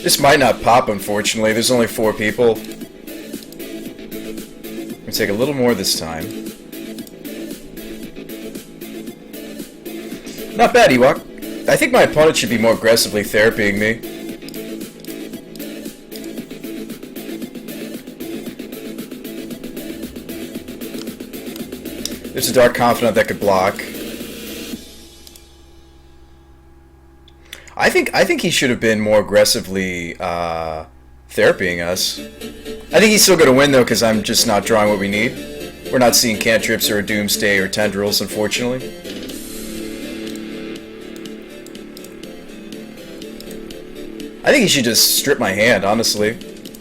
This might not pop, unfortunately. There's only 4 people. I'm gonna take a little more this time. Not bad, Ewok. I think my opponent should be more aggressively therapying me. There's a Dark Confidant that could block. I think he should have been more aggressively therapying us. I think he's still going to win, though, because I'm just not drawing what we need. We're not seeing cantrips or a Doomsday or tendrils, unfortunately. I think he should just strip my hand, honestly.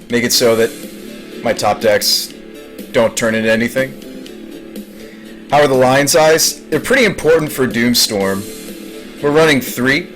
Make it so that my top decks don't turn into anything. How are the line size? They're pretty important for Doomstorm. We're running 3.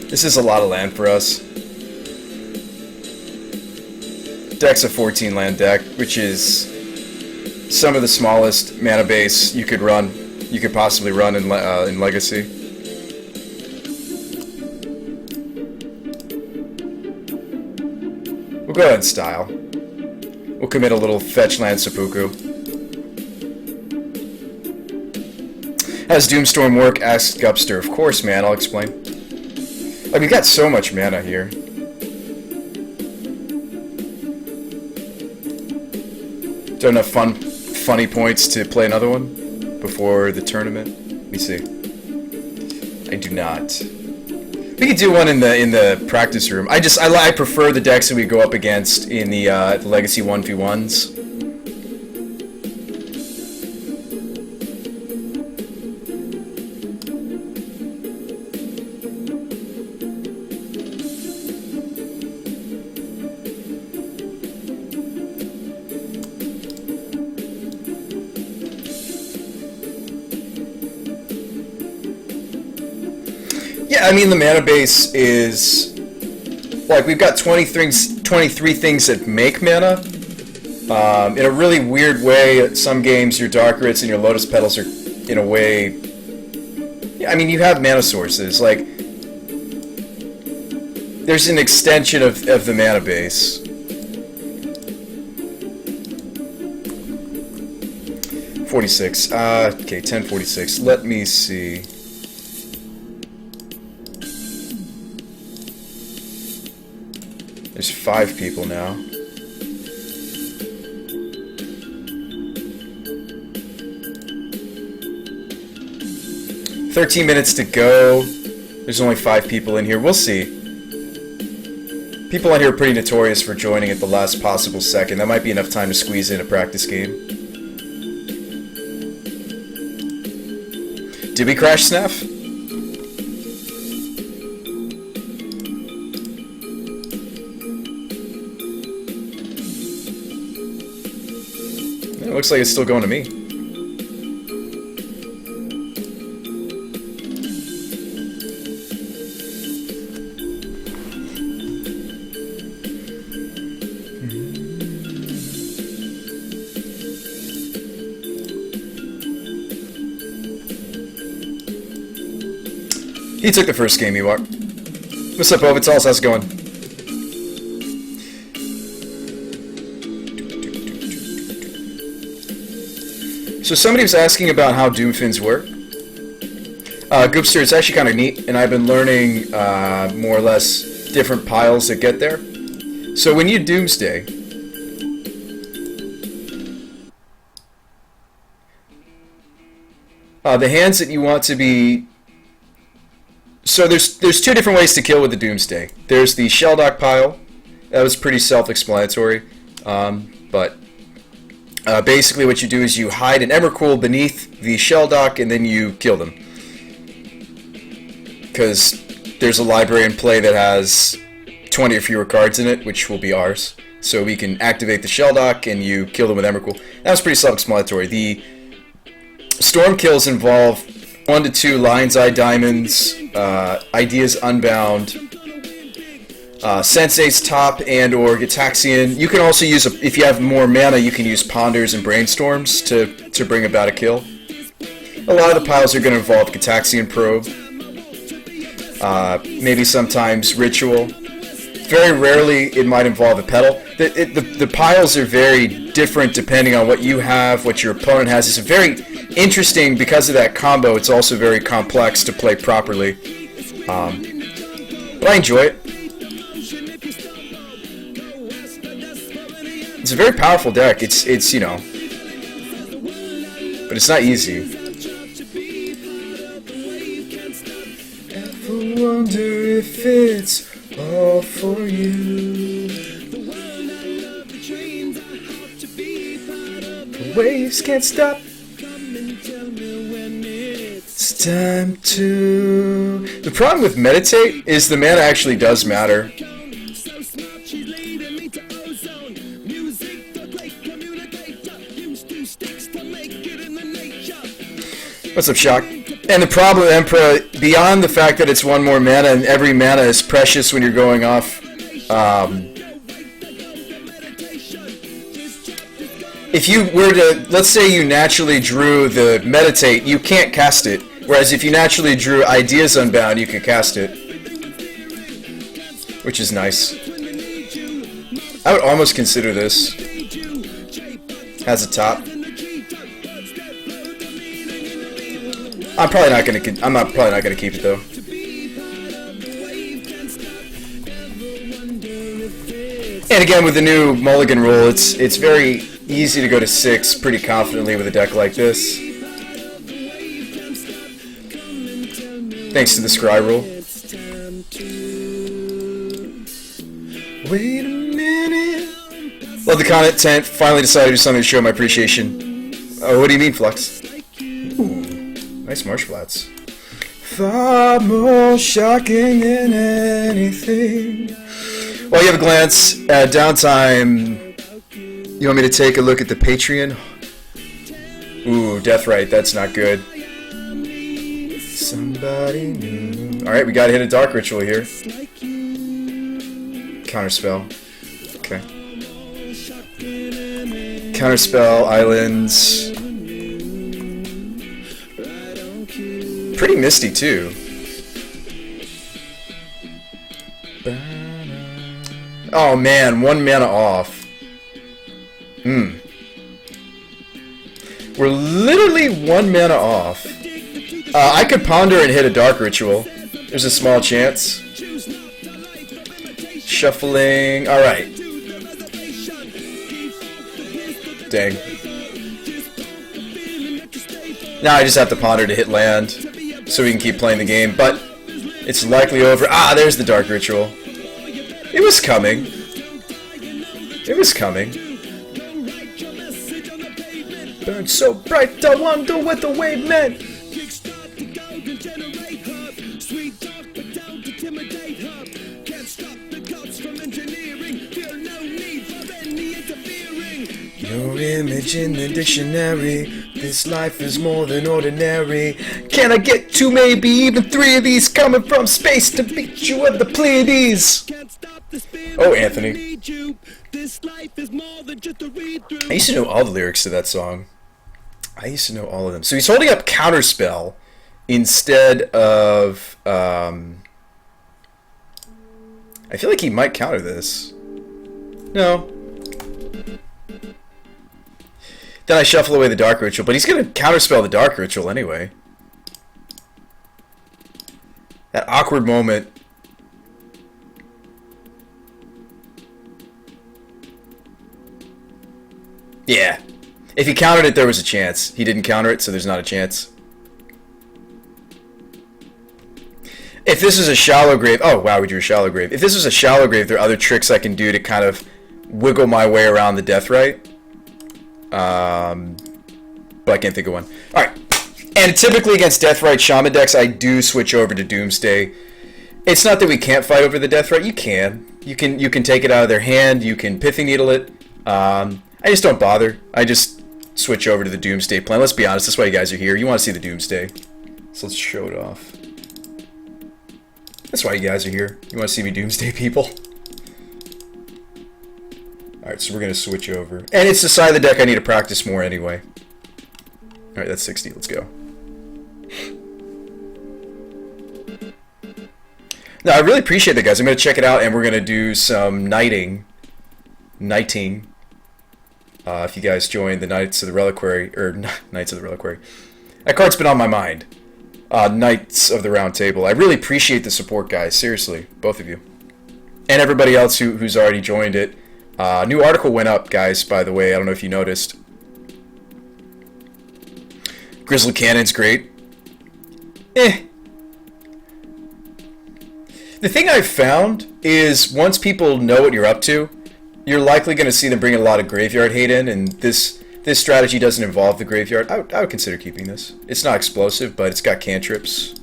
This is a lot of land for us. Deck's a 14 land deck, which is some of the smallest mana base you could possibly run in Legacy. We'll go ahead and style. We'll commit a little fetch land seppuku. How does Doomstorm work? Asks Gupster. Of course, man, I'll explain. Like, we've got so much mana here. Don't enough funny points to play another one before the tournament. Let me see. I do not. We could do one in the practice room. I prefer the decks that we go up against in the Legacy 1v1s. Yeah, I mean, the mana base is, like, we've got 23 things that make mana. In a really weird way, some games your Dark Rits and your Lotus Petals are, in a way, yeah, I mean, you have mana sources. Like, there's an extension of the mana base. $46. Okay, 1046. Let me see. There's 5 people now. "13 minutes to go." There's only 5 people in here. We'll see. People on here are pretty notorious for joining at the last possible second. That might be enough time to squeeze in a practice game. Did we crash Snaf? It looks like it's still going to me. He took the first game, Ewok. What's up, Ovitals? How's it going? So somebody was asking about how Doomfins work. Goopster, it's actually kind of neat, and I've been learning more or less different piles that get there. So when you Doomsday, the hands that you want to be... So there's two different ways to kill with the Doomsday. There's the Shelldock pile. That was pretty self-explanatory. But basically what you do is you hide an Emrakul beneath the Shelldock and then you kill them. Because there's a library in play that has 20 or fewer cards in it, which will be ours. So we can activate the Shelldock and you kill them with Emrakul. That was pretty self-explanatory. The storm kills involve 1 to 2 Lion's Eye Diamonds, Ideas Unbound, Sensei's Top and or Gitaxian. You can also use, if you have more mana, you can use Ponders and Brainstorms to bring about a kill. A lot of the piles are going to involve Gitaxian Probe, maybe sometimes Ritual. Very rarely it might involve a Petal. The piles are very different depending on what you have, what your opponent has. It's very interesting because of that combo. It's also very complex to play properly. But I enjoy it. It's a very powerful deck. It's you know, but it's not easy. Ever wonder if it's all for you? The waves can't stop. It's time to... The problem with Meditate is the mana actually does matter. What's up, Shock? And the problem with Emperor, beyond the fact that it's 1 more mana and every mana is precious when you're going off, if you were to, let's say you naturally drew the Meditate, you can't cast it. Whereas if you naturally drew Ideas Unbound, you can cast it. Which is nice. I would almost consider this. Has a top. I'm probably not gonna keep it though. And again, with the new Mulligan rule, it's very easy to go to 6 pretty confidently with a deck like this. Thanks to the Scry rule. Wait a minute. Love the content. Finally decided to do something to show my appreciation. Oh, what do you mean, Flux? Ooh, nice marsh flats. Far more shocking than anything. While you have a glance at downtime, you want me to take a look at the Patreon? Ooh, Deathrite, that's not good. Somebody new. Alright, we gotta hit a Dark Ritual here. Counterspell. Okay. Counterspell, Islands. Pretty misty, too. Oh man, 1 mana off. We're literally 1 mana off. I could Ponder and hit a Dark Ritual. There's a small chance. Shuffling. Alright. Dang. Now I just have to Ponder to hit land so we can keep playing the game, but it's likely over. Ah, there's the Dark Ritual. It was coming. It was coming. Burn so bright, I wonder what the wave meant. Your image in the dictionary. This life is more than ordinary. Can I get 2, maybe even 3 of these coming from space to beat you of the Pleiades? Oh, Anthony. I used to know all the lyrics to that song. I used to know all of them. So he's holding up Counterspell instead of... I feel like he might counter this. No. Then I shuffle away the Dark Ritual, but he's going to Counterspell the Dark Ritual anyway. That awkward moment. Yeah. If he countered it, there was a chance. He didn't counter it, so there's not a chance. If this is a shallow grave... Oh, wow, we drew a shallow grave. If this was a shallow grave, there are other tricks I can do to kind of wiggle my way around the death right. But I can't think of one. Alright. And typically against death right shaman decks, I do switch over to Doomsday. It's not that we can't fight over the death right. You can. You can take it out of their hand. You can Pithy Needle it. I just don't bother. I just switch over to the Doomsday plan. Let's be honest, that's why you guys are here. You want to see the Doomsday. So let's show it off. That's why you guys are here. You want to see me Doomsday people? Alright, so we're going to switch over. And it's the side of the deck I need to practice more anyway. Alright, that's 60. Let's go. No, I really appreciate that, guys. I'm going to check it out, and we're going to do some knighting. If you guys join the Knights of the Reliquary, or Knights of the Reliquary. That card's been on my mind. Knights of the Round Table. I really appreciate the support, guys. Seriously, both of you. And everybody else who's already joined it. New article went up, guys, by the way. I don't know if you noticed. Grizzly Cannon's great. The thing I've found is once people know what you're up to, you're likely going to see them bring a lot of graveyard hate in, and this strategy doesn't involve the graveyard. I would consider keeping this. It's not explosive, but it's got cantrips.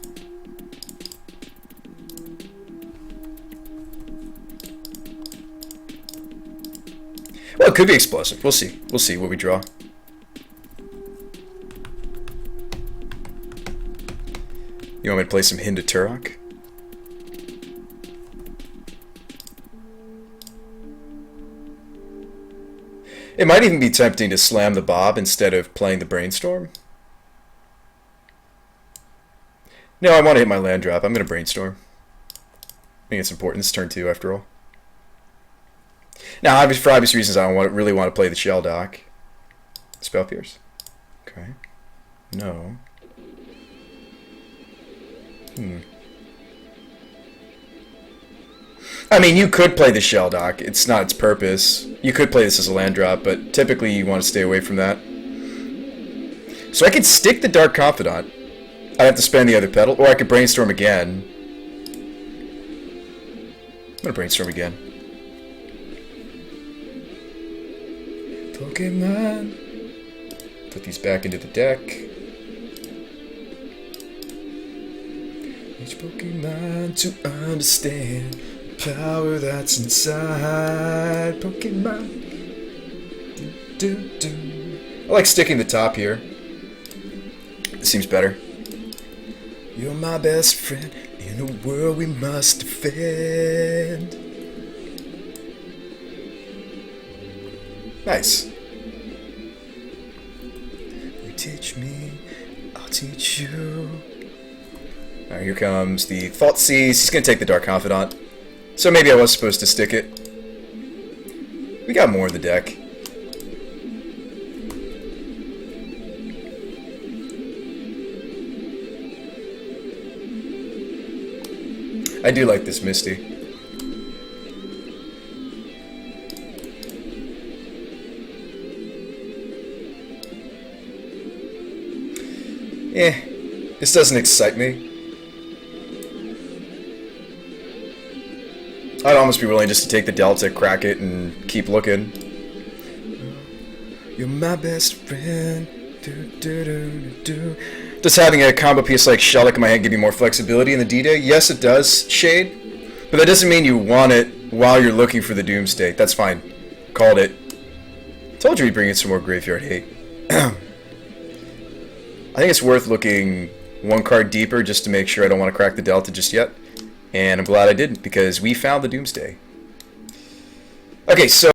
Well, it could be explosive. We'll see. We'll see what we draw. You want me to play some Hinda Turok? It might even be tempting to slam the Bob instead of playing the Brainstorm. No, I want to hit my land drop. I'm going to Brainstorm. I think it's important. It's turn 2 after all. Now, for obvious reasons, I don't really want to play the Shell Dock. Spell Pierce. Okay. No. I mean, you could play the Shell Dock. It's not its purpose. You could play this as a land drop, but typically you want to stay away from that. So I could stick the Dark Confidant. I'd have to spend the other pedal, or I could Brainstorm again. I'm going to Brainstorm again. Pokemon. Put these back into the deck. Each Pokemon to understand the power that's inside Pokemon. I like sticking the top here. It seems better. You're my best friend in a world we must defend. Nice. You teach me, I'll teach you. Alright, here comes the Thoughtseize. He's going to take the Dark Confidant. So maybe I was supposed to stick it. We got more in the deck. I do like this Misty. This doesn't excite me. I'd almost be willing just to take the Delta, crack it, and keep looking. You're my best friend. Does having a combo piece like Shellick in my hand give you more flexibility in the D-Day? Yes, it does, Shade. But that doesn't mean you want it while you're looking for the Doomsday. That's fine. Called it. Told you we'd bring in some more graveyard hate. I think it's worth looking one card deeper just to make sure I don't want to crack the Delta just yet. And I'm glad I didn't, because we found the Doomsday. Okay, so